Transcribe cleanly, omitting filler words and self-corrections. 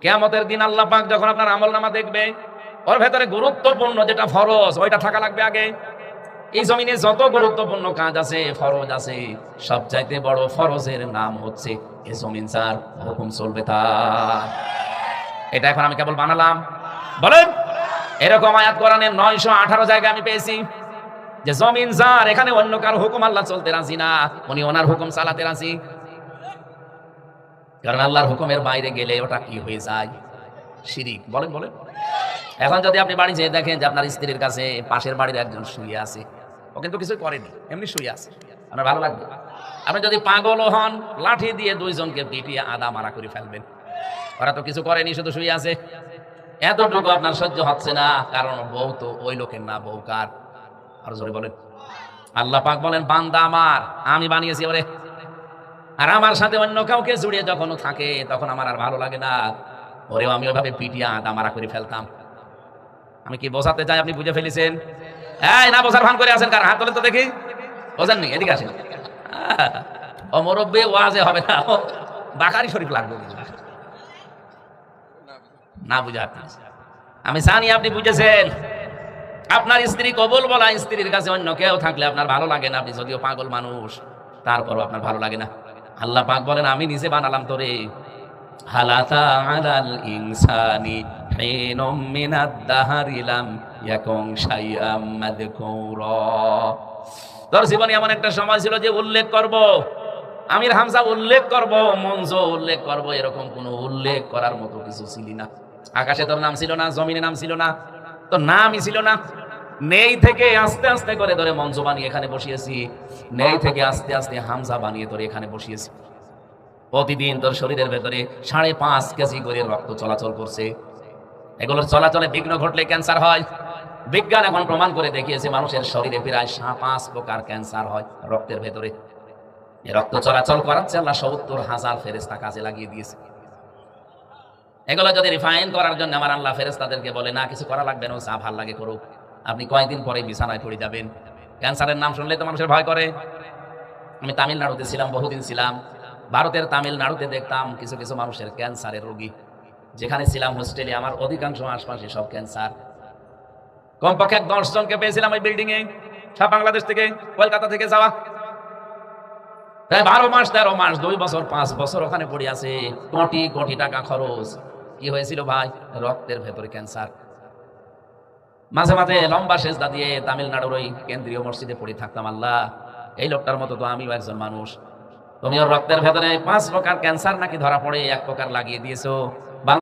কিয়ামতের দিন আল্লাহ পাক যখন আপনার আমলনামা দেখবে, ওর ভেতরে গুরুত্বপূর্ণ যেটা ফরজ ওইটা থাকা লাগবে আগে। এই জমিনে যত গুরুত্বপূর্ণ কাজ আছে, ফরজ আছে, সবচাইতে বড় ফরজের নাম হচ্ছে এই জমিন যার হুকুম চলবে তার। এটা এখন আমি কেবল বানালাম? বলেন, এরকম আয়াত কোরআনে 918 জায়গায় আমি পেয়েছি যে জমিন যার, এখানে অন্য কারো হুকুম আল্লাহ চলতে রাজি না, উনি ওনার হুকুম চালাতে রাজি। কারণ আল্লাহর হুকুমের বাইরে গেলে ওটা কি হয়ে যায়? শিরিক। বলেন বলেন। এখন যদি আপনি বাড়ি যেয়ে দেখেন যে আপনার স্ত্রীর কাছে পাশের বাড়ির একজন শুয়ে আছে, ও কিন্তু কিছু করেনি, এমনি শুয়ে আছে, আপনার ভালো লাগবে? আপনি যদি পাগলও হন, লাঠি দিয়ে দুইজনকে পিটিয়ে আদা মারা করে ফেলবেন। ওরা তো কিছু করেনি, শুধু শুয়ে আছে। এতটুকু আপনার সহ্য হচ্ছে না, কারণ বউ তো ওই লোকের না, বউ কার? আর জোরে বলেন। আল্লাহ পাক বলেন, বান্দা আমার, আমি বানিয়েছি ওরে, আর আমার সাথে অন্য কাউকে জুড়িয়ে যখন থাকে তখন আমার আর ভালো লাগে না, ওরেও আমি ওইভাবে পিটিয়ে আদা মারা করে ফেলতাম। আমি কি বোঝাতে চাই আপনি বুঝে ফেলেছেন? এই না বোঝার ভান করে আছেন কার? হাত তোলেন তো দেখি। বোঝেননি? এদিকে আসেন। ও মুরব্বি, ওয়াজে হবে না, ও বাকারি শরীফ লাগবে না বুঝা। আমি জানি আপনি বুঝেছেন। আপনার স্ত্রী কবুল বলা স্ত্রীর কাছে অন্য কেউ থাকলে আপনার ভালো লাগে না, আপনি যদিও পাগল মানুষ, তারপরও আপনার ভালো লাগে না। আল্লাহ পাক বলেন, আমি নিজে বানালাম তোরে। হালাতা আলাল ইনসানি হিনুম মিনাদ দাহরি লাম ইয়াকুন শাইআম মাযকুরা। তোর জীবনে এমন একটা সময় ছিল যে উল্লেখ করব, আমির হামজা উল্লেখ করব, মঞ্জ উল্লেখ করব, এরকম কোনো উল্লেখ করার মতো কিছু ছিল না। আকাশে তোর নাম ছিল না, জমিনে নাম ছিল না, তোর নামই ছিল না। নেই থেকে আস্তে আস্তে করে ধরে মঞ্চ বানিয়ে এখানে বসিয়েছি, নেই থেকে আস্তে আস্তে হামজা বানিয়ে তোর এখানে বসিয়েছি। প্রতিদিন তোর শরীরের ভেতরে 5.5 কেজি করে রক্ত চলাচল করছে। এগুলোর চলাচলে বিঘ্ন ঘটলে ক্যান্সার হয়। বিজ্ঞান এখন প্রমাণ করে দেখিয়েছে মানুষের শরীরে প্রায় 5 প্রকার ক্যান্সার হয় রক্তের ভেতরে। এই রক্ত চলাচল করাচ্ছে আল্লাহ 70,000 ফেরেশতা কাজে লাগিয়ে দিয়েছে। এগুলো যদি রিফাইন করার জন্য আমার আল্লাহ ফেরেশতাদেরকে বলে, না কিছু করা লাগবে না, যা ভাল লাগে করুক, আপনি কয়েকদিন পরে বিছানায় পড়ে যাবেন। ক্যান্সারের নাম শুনলে তো মানুষের ভয় করে। আমি তামিলনাড়ুতে ছিলাম, বহুদিন ছিলাম। ভারতের তামিলনাড়ুতে দেখতাম কিছু কিছু মানুষের ক্যান্সারের রোগী। যেখানে ছিলাম হোস্টেলে, আমার অধিকাংশ আশপাশে সব ক্যান্সার। কমপক্ষে 10 জনকে পেয়েছিলাম ওই বিল্ডিং এ, সব বাংলাদেশ থেকে, কলকাতা থেকে যাওয়া। 12 মাস 13 মাস 2 বছর 5 বছর ওখানে পড়ে আছে, কোটি কোটি টাকা খরচ। কি হয়েছিল ভাই? রক্তের ভেতরে ক্যান্সার। মাঝে মাঝে লম্বা সেজদা দিয়ে তামিলনাড়ুর ওই কেন্দ্রীয় মসজিদে পড়ে থাকতাম, আল্লাহ এই লোকটার মতো তো আমিও একজন মানুষ, তুমি ওর রক্তের ভেতরে 5 প্রকার ক্যান্সার নাকি ধরা পড়ে 1 প্রকার লাগিয়ে দিয়েছো।